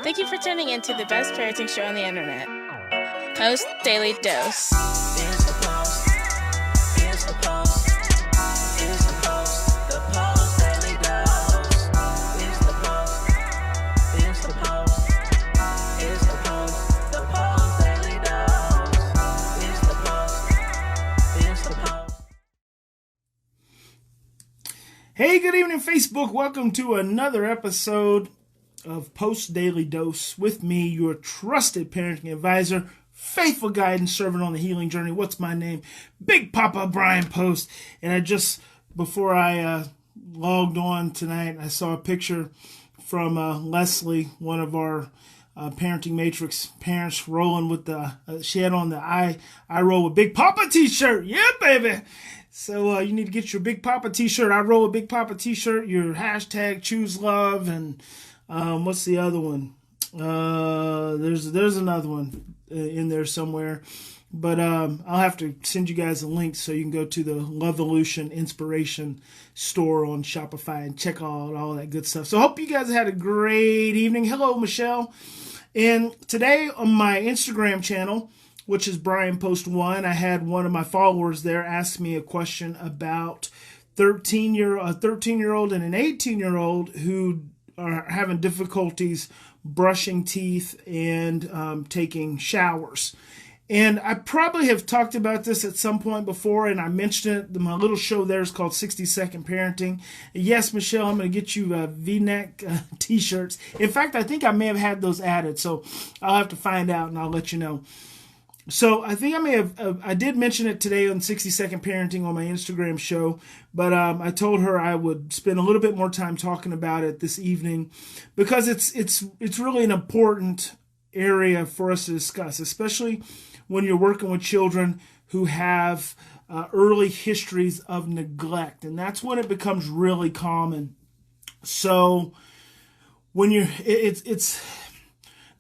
Thank you for tuning in to the best parenting show on the internet, Post Daily Dose. It's the Post. It's the Post. It's the Post. The Post Daily Dose. It's the Post. It's the Post. It's the Post. The Post Daily Dose. It's the Post. It's the Post. Hey, good evening, Facebook. Welcome to another episode of Post Daily Dose with me, your trusted parenting advisor, faithful guide and servant on the healing journey. What's my name? Big Papa Brian+Post. And I just, before I logged on tonight, I saw a picture from Leslie, one of our Parenting Matrix parents, rolling with the, she had on the I Roll with Big Papa t-shirt. Yeah, baby. So you need to get your Big Papa t-shirt. I Roll with Big Papa t-shirt, your hashtag choose love, and what's the other one? There's another one in there somewhere. But I'll have to send you guys a link so you can go to the Lovevolution Inspiration store on Shopify and check out all that good stuff. So I hope you guys had a great evening. Hello, Michelle. And today on my Instagram channel, which is Bryan+Post1, I had one of my followers there ask me a question about a 13-year-old and an 18-year-old who are having difficulties brushing teeth and taking showers. And I probably have talked about this at some point before, and I mentioned it. My little show there is called 60-Second Parenting. And yes, Michelle, I'm going to get you V-neck t-shirts. In fact, I think I may have had those added, so I'll have to find out and I'll let you know. So I think I may have, I did mention it today on 60-Second Parenting on my Instagram show, but I told her I would spend a little bit more time talking about it this evening because it's really an important area for us to discuss, especially when you're working with children who have early histories of neglect, and that's when it becomes really common. So when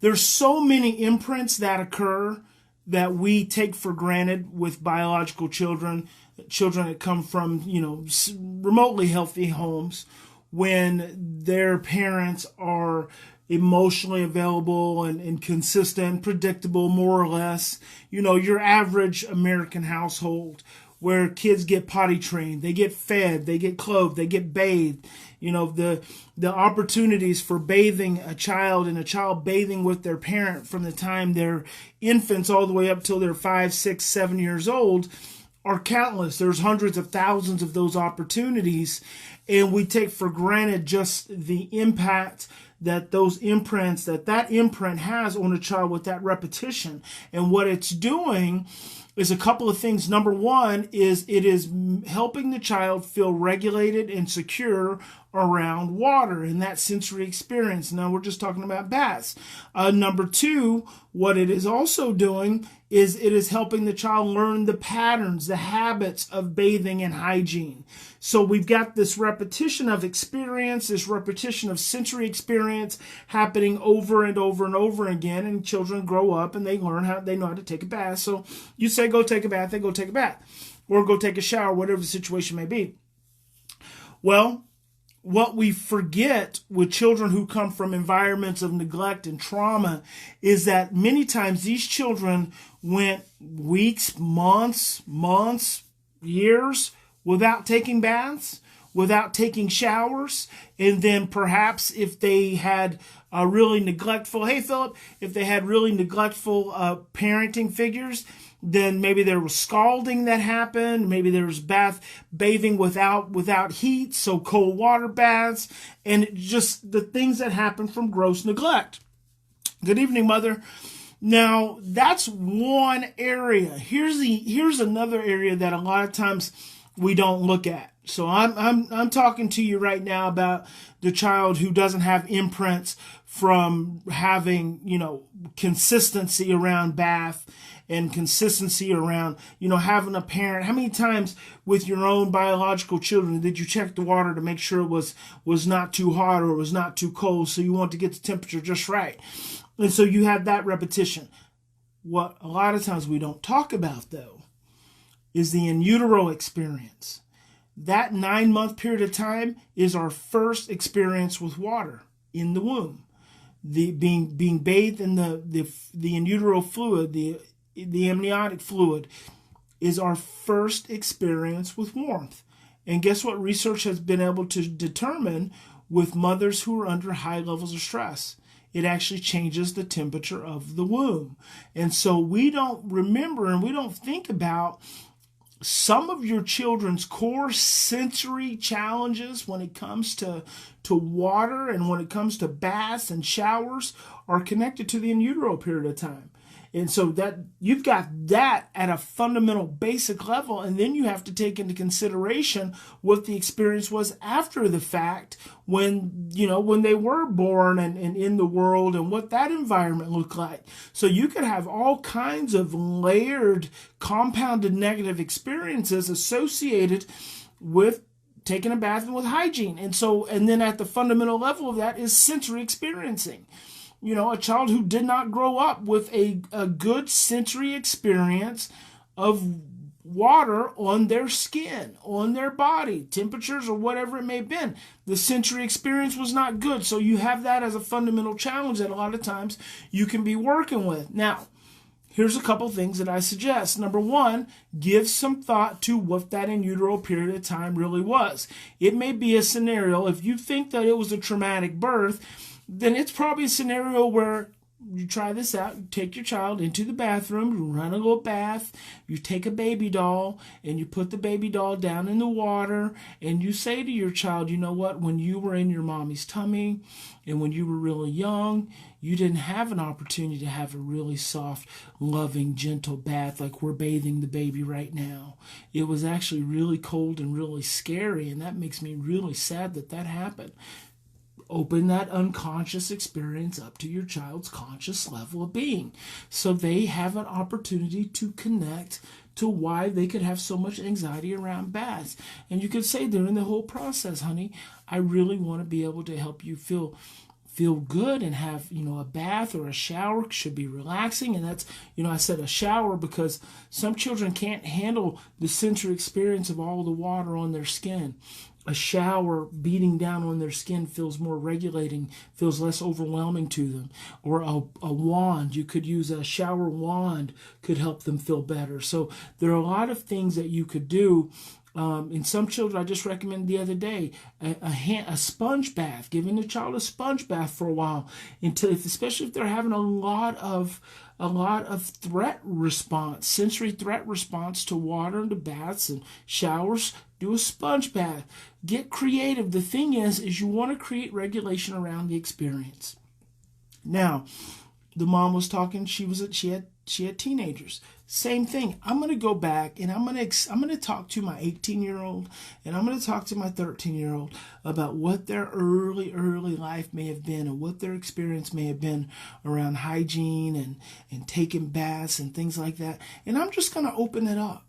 there's so many imprints that occur that we take for granted with biological children that come from, remotely healthy homes, when their parents are emotionally available and consistent, predictable, more or less. Your average American household where kids get potty trained, they get fed, they get clothed, they get bathed. The opportunities for bathing a child and a child bathing with their parent from the time they're infants all the way up till they're 5, 6, 7 years old are countless. There's hundreds of thousands of those opportunities, and we take for granted just the impact that that imprint has on a child with that repetition. And what it's doing is a couple of things. Number one is it is helping the child feel regulated and secure around water and that sensory experience. Now we're just talking about baths. Number two, what it is also doing is it is helping the child learn the patterns, the habits of bathing and hygiene. So we've got this repetition of experience, this repetition of sensory experience happening over and over and over again, and children grow up and they know how to take a bath. So you say go take a bath, they go take a bath, or go take a shower, whatever the situation may be. Well, what we forget with children who come from environments of neglect and trauma is that many times these children went weeks, months, years without taking baths, without taking showers. And then perhaps if they had a really neglectful, if they had really neglectful parenting figures, then maybe there was scalding that happened. Maybe there was bathing without heat, so cold water baths, and just the things that happen from gross neglect. Good evening, Mother. Now, that's one area. Here's another area that a lot of times we don't look at. So I'm talking to you right now about the child who doesn't have imprints from having, consistency around bath and consistency around, having a parent. How many times with your own biological children did you check the water to make sure it was not too hot or it was not too cold, so you want to get the temperature just right? And so you have that repetition. What a lot of times we don't talk about, though, is the in utero experience. That 9-month period of time is our first experience with water in the womb. the being bathed in the in utero fluid, the amniotic fluid, is our first experience with warmth. And guess what research has been able to determine with mothers who are under high levels of stress? It actually changes the temperature of the womb. And so we don't remember and we don't think about some of your children's core sensory challenges when it comes to water and when it comes to baths and showers are connected to the in utero period of time. And so that you've got that at a fundamental basic level, and then you have to take into consideration what the experience was after the fact when they were born and in the world and what that environment looked like. So you could have all kinds of layered, compounded negative experiences associated with taking a bath and with hygiene. And then at the fundamental level of that is sensory experiencing. A child who did not grow up with a good sensory experience of water on their skin, on their body, temperatures or whatever it may have been. The sensory experience was not good. So you have that as a fundamental challenge that a lot of times you can be working with. Now, here's a couple things that I suggest. Number one, give some thought to what that in utero period of time really was. It may be a scenario, if you think that it was a traumatic birth, then it's probably a scenario where you try this out. You take your child into the bathroom, you run a little bath, you take a baby doll, and you put the baby doll down in the water, and you say to your child, you know what, when you were in your mommy's tummy, and when you were really young, you didn't have an opportunity to have a really soft, loving, gentle bath like we're bathing the baby right now. It was actually really cold and really scary, and that makes me really sad that happened. Open that unconscious experience up to your child's conscious level of being so they have an opportunity to connect to why they could have so much anxiety around baths. And you could say during the whole process, honey, I really want to be able to help you feel good and have, a bath or a shower should be relaxing. And that's, I said a shower because some children can't handle the sensory experience of all the water on their skin. A shower beating down on their skin feels more regulating, feels less overwhelming to them. Or a wand, you could use a shower wand, could help them feel better. So there are a lot of things that you could do. In some children, I just recommended the other day, a sponge bath, giving the child a sponge bath for a while, especially if they're having a lot of threat response, sensory threat response to water and to baths and showers. Do a sponge bath. Get creative. The thing is you want to create regulation around the experience. Now, the mom was talking. She had teenagers. Same thing. I'm going to go back and I'm going to talk to my 18-year-old and I'm going to talk to my 13-year-old about what their early life may have been and what their experience may have been around hygiene and taking baths and things like that. And I'm just going to open it up.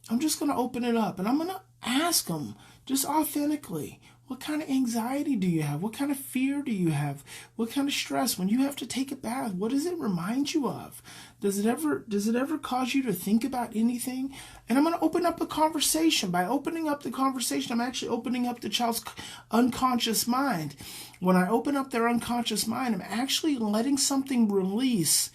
I'm going to ask them just authentically, what kind of anxiety do you have? What kind of fear do you have? What kind of stress when you have to take a bath? What does it remind you of? Does it ever cause you to think about anything? And I'm going to open up the conversation. By opening up the conversation, I'm actually opening up the child's unconscious mind. When I open up their unconscious mind, I'm actually letting something release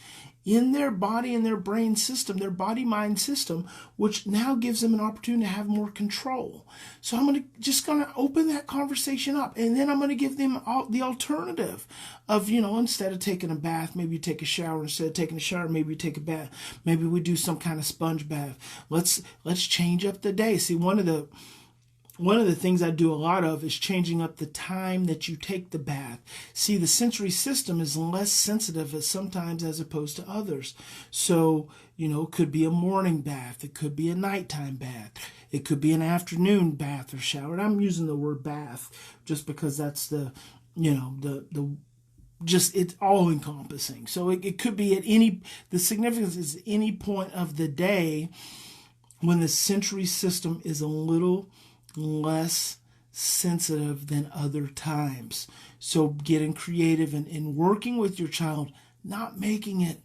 in their body and their brain system, their body-mind system, which now gives them an opportunity to have more control. So I'm just going to open that conversation up, and then I'm going to give them the alternative of, instead of taking a bath, maybe you take a shower. Instead of taking a shower, maybe you take a bath. Maybe we do some kind of sponge bath. Let's change up the day. See, one of the things I do a lot of is changing up the time that you take the bath. See, the sensory system is less sensitive sometimes as opposed to others. So, it could be a morning bath. It could be a nighttime bath. It could be an afternoon bath or shower. And I'm using the word bath just because that's it's all encompassing. So it could be the significance is any point of the day when the sensory system is a little less sensitive than other times. So getting creative and working with your child, not making it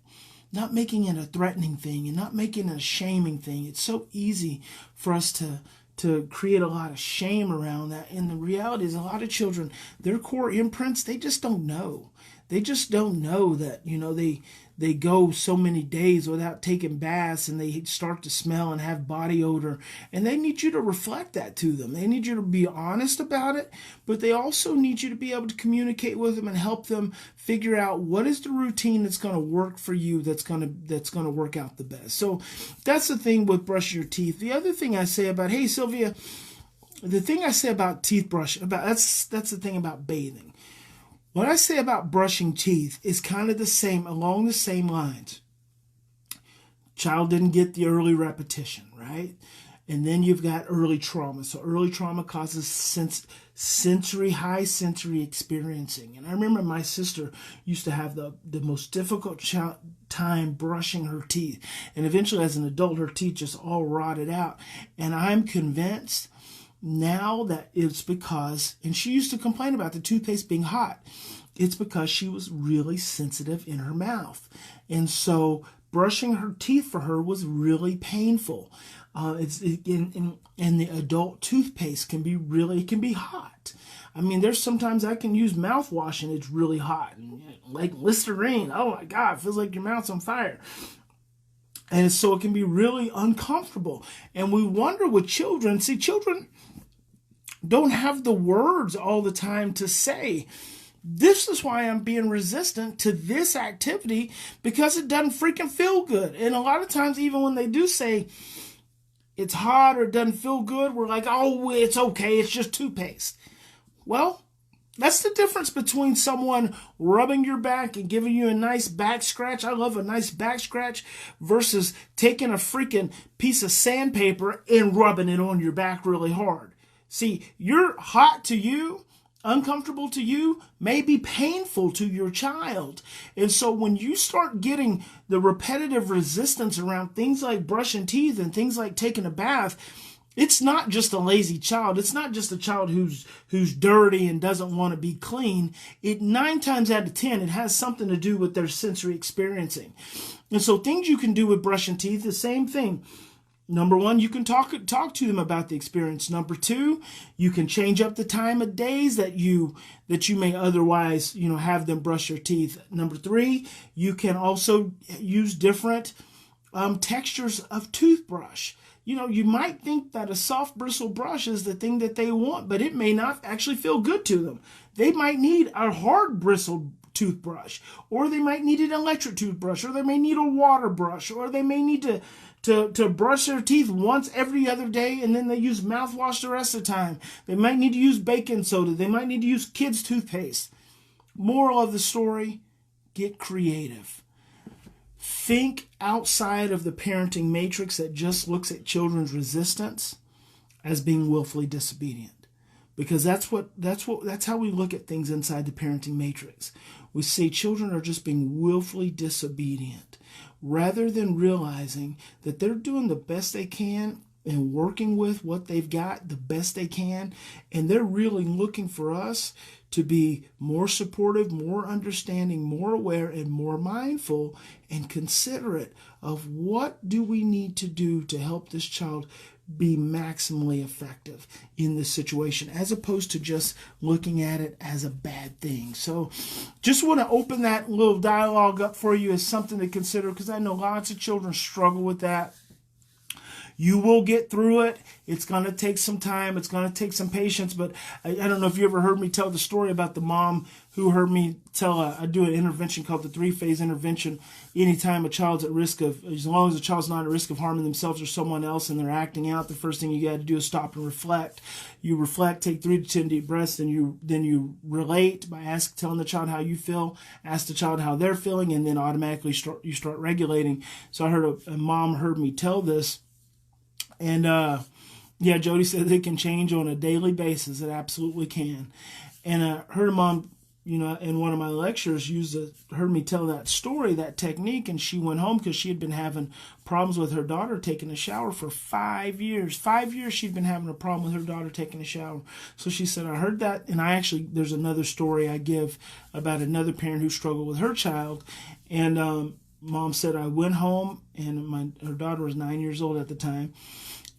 a threatening thing and not making it a shaming thing. It's so easy for us to create a lot of shame around that. And the reality is a lot of children, their core imprints, they just don't know. they just don't know that, they go so many days without taking baths, and they start to smell and have body odor, and they need you to reflect that to them. They need you to be honest about it, but they also need you to be able to communicate with them and help them figure out what is the routine that's going to work for you, that's going to work out the best. So that's the thing with brushing your teeth. The other thing I say about, hey Sylvia, the thing I say about teeth brush, that's the thing about bathing. What I say about brushing teeth is kind of along the same lines. Child didn't get the early repetition, right? And then you've got early trauma. So early trauma causes high sensory experiencing. And I remember my sister used to have the most difficult time brushing her teeth. And eventually as an adult, her teeth just all rotted out. And I'm convinced now that it's because, and she used to complain about the toothpaste being hot, it's because she was really sensitive in her mouth. And so brushing her teeth for her was really painful. And the adult toothpaste can be hot. I mean, there's sometimes I can use mouthwash and it's really hot. And like Listerine, oh my God, it feels like your mouth's on fire. And so it can be really uncomfortable. And we wonder with children, children don't have the words all the time to say, this is why I'm being resistant to this activity, because it doesn't freaking feel good. And a lot of times, even when they do say it's hot or it doesn't feel good, we're like, oh, it's okay, it's just toothpaste. Well, that's the difference between someone rubbing your back and giving you a nice back scratch. I love a nice back scratch, versus taking a freaking piece of sandpaper and rubbing it on your back really hard. See, you're hot to you, uncomfortable to you, may be painful to your child. And so when you start getting the repetitive resistance around things like brushing teeth and things like taking a bath, it's not just a lazy child. It's not just a child who's dirty and doesn't want to be clean. 9 times out of 10, it has something to do with their sensory experiencing. And so things you can do with brushing teeth, the same thing. Number 1, you can talk to them about the experience. Number 2, you can change up the time of days that you may otherwise, have them brush your teeth. Number 3, you can also use different textures of toothbrush. You might think that a soft bristle brush is the thing that they want, but it may not actually feel good to them. They might need a hard bristled toothbrush, or they might need an electric toothbrush, or they may need a water brush, or they may need to brush their teeth once every other day, and then they use mouthwash the rest of the time. They might need to use baking soda. They might need to use kids' toothpaste. Moral of the story, get creative. Think outside of the parenting matrix that just looks at children's resistance as being willfully disobedient. Because that's how we look at things inside the parenting matrix. We say children are just being willfully disobedient, rather than realizing that they're doing the best they can and working with what they've got the best they can, and they're really looking for us to be more supportive, more understanding, more aware, and more mindful and considerate of what do we need to do to help this child be maximally effective in this situation, as opposed to just looking at it as a bad thing. So just want to open that little dialogue up for you as something to consider, because I know lots of children struggle with that. You will get through it. It's going to take some time. It's going to take some patience. But I don't know if you ever heard me tell the story about the mom who heard me tell, I do an intervention called the 3-phase intervention. Anytime a child's at risk of, as long as the child's not at risk of harming themselves or someone else and they're acting out, the first thing you got to do is stop and reflect. You reflect, take 3 to 10 deep breaths, then you relate by telling the child how you feel, ask the child how they're feeling, and then automatically you start regulating. So I heard a mom heard me tell this. And Jody said it can change on a daily basis. It absolutely can. And her mom, in one of my lectures, heard me tell that story, that technique, and she went home because she had been having problems with her daughter taking a shower for 5 years. 5 years she'd been having a problem with her daughter taking a shower. So she said, I heard that, and there's another story I give about another parent who struggled with her child, and Mom said, I went home, and her daughter was 9 years old at the time,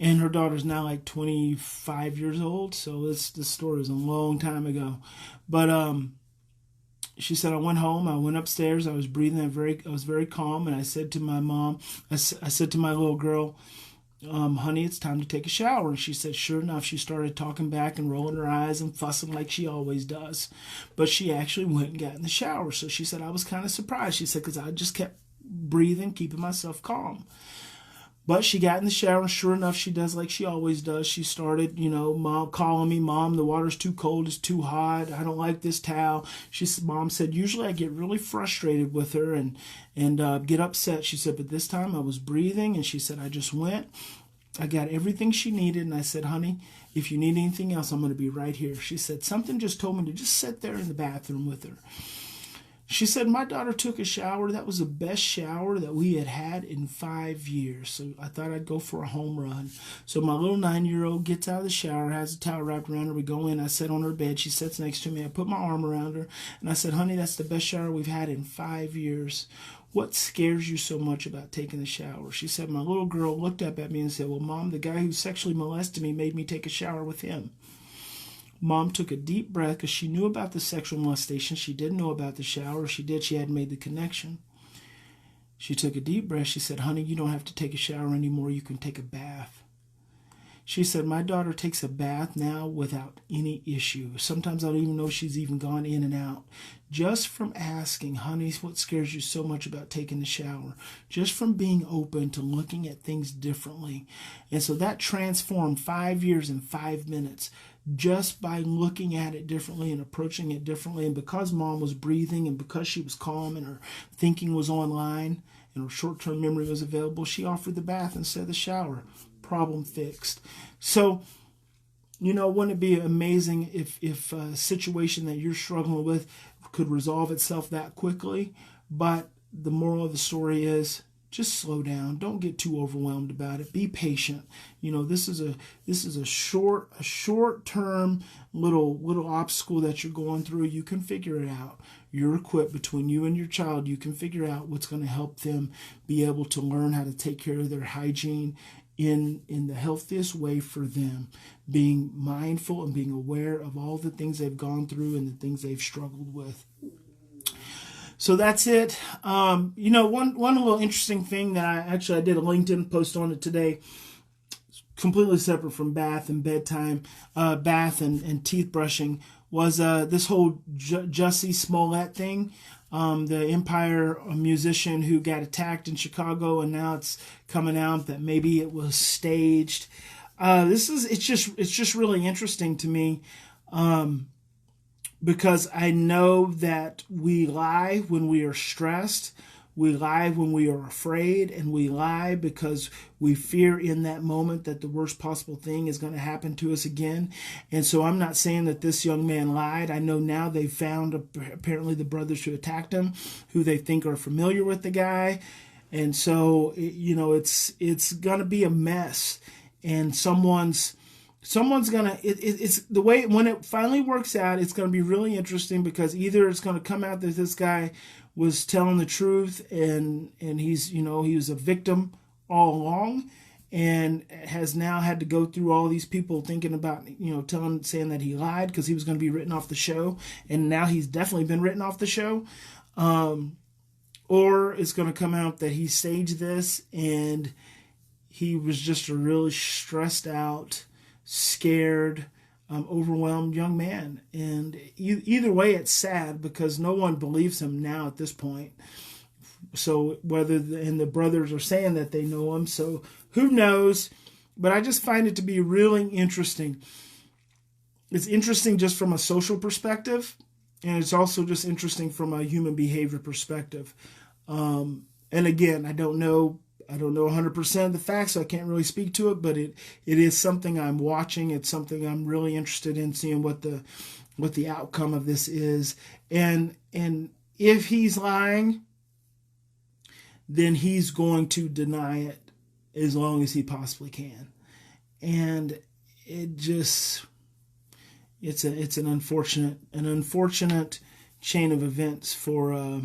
and her daughter's now like 25 years old. So this story was a long time ago. But she said, I went home, I went upstairs, I was breathing, I was very calm, and I said to my mom, I said to my little girl, honey, it's time to take a shower. And she said, sure enough, she started talking back and rolling her eyes and fussing like she always does. But she actually went and got in the shower. So she said, I was kind of surprised. She said, because I just kept breathing, keeping myself calm. But she got in the shower, and sure enough, she does like she always does. She started, Mom calling me, Mom, the water's too cold, it's too hot, I don't like this towel. Mom said, usually I get really frustrated with her and get upset. She said, but this time I was breathing, and she said, I just went. I got everything she needed, and I said, honey, if you need anything else, I'm going to be right here. She said, something just told me to just sit there in the bathroom with her. She said, my daughter took a shower. That was the best shower that we had in 5 years. So I thought I'd go for a home run. So my little 9-year-old gets out of the shower, has a towel wrapped around her. We go in. I sit on her bed. She sits next to me. I put my arm around her, and I said, honey, that's the best shower we've had in 5 years. What scares you so much about taking a shower? She said, my little girl looked up at me and said, well, Mom, the guy who sexually molested me made me take a shower with him. Mom took a deep breath because she knew about the sexual molestation. She didn't know about the shower. She hadn't made the connection. She took a deep breath. She said, honey, you don't have to take a shower anymore. You can take a bath. She said, my daughter takes a bath now without any issue. Sometimes I don't even know if she's even gone in and out. Just from asking, honey, what scares you so much about taking the shower? Just from being open to looking at things differently. And so that transformed 5 years in 5 minutes just by looking at it differently and approaching it differently. And because Mom was breathing and because she was calm and her thinking was online and her short-term memory was available, she offered the bath instead of the shower. Problem fixed. So, wouldn't it be amazing if a situation that you're struggling with could resolve itself that quickly? But the moral of the story is just slow down. Don't get too overwhelmed about it. Be patient. This is a short-term little obstacle that you're going through. You can figure it out. You're equipped between you and your child. You can figure out what's going to help them be able to learn how to take care of their hygiene in the healthiest way for them, being mindful and being aware of all the things they've gone through and the things they've struggled with. So that's it. One little interesting thing that I did a LinkedIn post on it today, completely separate from bath and bedtime, bath and teeth brushing, was this whole Jussie Smollett thing. The Empire musician who got attacked in Chicago, and now it's coming out that maybe it was staged. It's just really interesting to me, because I know that we lie when we are stressed, we lie when we are afraid, and we lie because we fear in that moment that the worst possible thing is going to happen to us again. And so I'm not saying that this young man lied. I know now they've found apparently the brothers who attacked him, who they think are familiar with the guy. And so, it's going to be a mess. And someone's gonna, it's the way, when it finally works out, it's going to be really interesting, because either it's going to come out that this guy was telling the truth and he's, he was a victim all along and has now had to go through all these people thinking about, saying that he lied because he was going to be written off the show. And now he's definitely been written off the show. Or it's going to come out that he staged this and he was just a really stressed out, scared, overwhelmed young man. And either way, it's sad because no one believes him now at this point. So and the brothers are saying that they know him, so who knows? But I just find it to be really interesting. It's interesting just from a social perspective, and it's also just interesting from a human behavior perspective. And again, I don't know 100% of the facts, so I can't really speak to it, but it is something I'm watching. It's something I'm really interested in seeing what the outcome of this is. And if he's lying, then he's going to deny it as long as he possibly can. And it's an unfortunate chain of events for a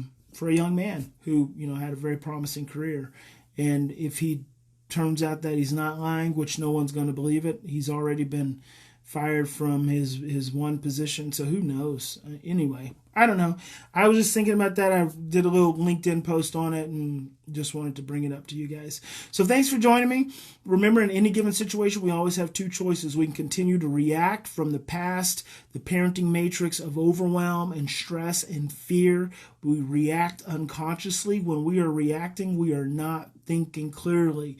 young man who, had a very promising career. And if he turns out that he's not lying, which no one's going to believe it, he's already been fired from his one position. So who knows? Anyway, I don't know. I was just thinking about that. I did a little LinkedIn post on it and just wanted to bring it up to you guys. So thanks for joining me. Remember, in any given situation, we always have two choices. We can continue to react from the past, the parenting matrix of overwhelm and stress and fear. We react unconsciously. When we are reacting, we are not thinking clearly.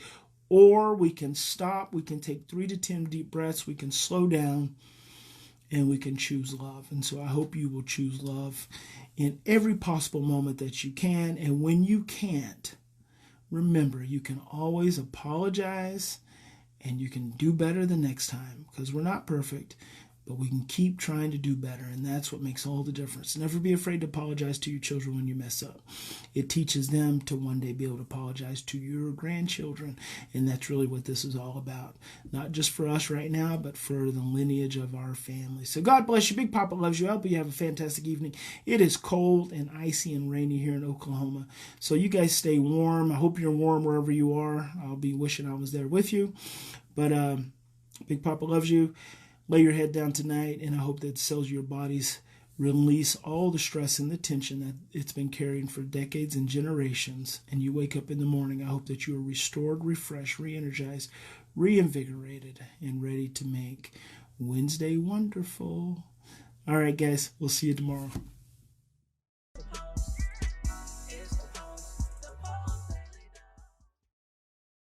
Or we can stop. We can take 3 to 10 deep breaths. We can slow down. And we can choose love. And so I hope you will choose love in every possible moment that you can. And when you can't, remember, you can always apologize and you can do better the next time, because we're not perfect, but we can keep trying to do better. And that's what makes all the difference. Never be afraid to apologize to your children when you mess up. It teaches them to one day be able to apologize to your grandchildren. And that's really what this is all about. Not just for us right now, but for the lineage of our family. So God bless you. Big Papa loves you. I hope you have a fantastic evening. It is cold and icy and rainy here in Oklahoma. So you guys stay warm. I hope you're warm wherever you are. I'll be wishing I was there with you. But Big Papa loves you. Lay your head down tonight, and I hope that cells of your bodies release all the stress and the tension that it's been carrying for decades and generations. And you wake up in the morning, I hope that you are restored, refreshed, re-energized, reinvigorated, and ready to make Wednesday wonderful. All right, guys, we'll see you tomorrow.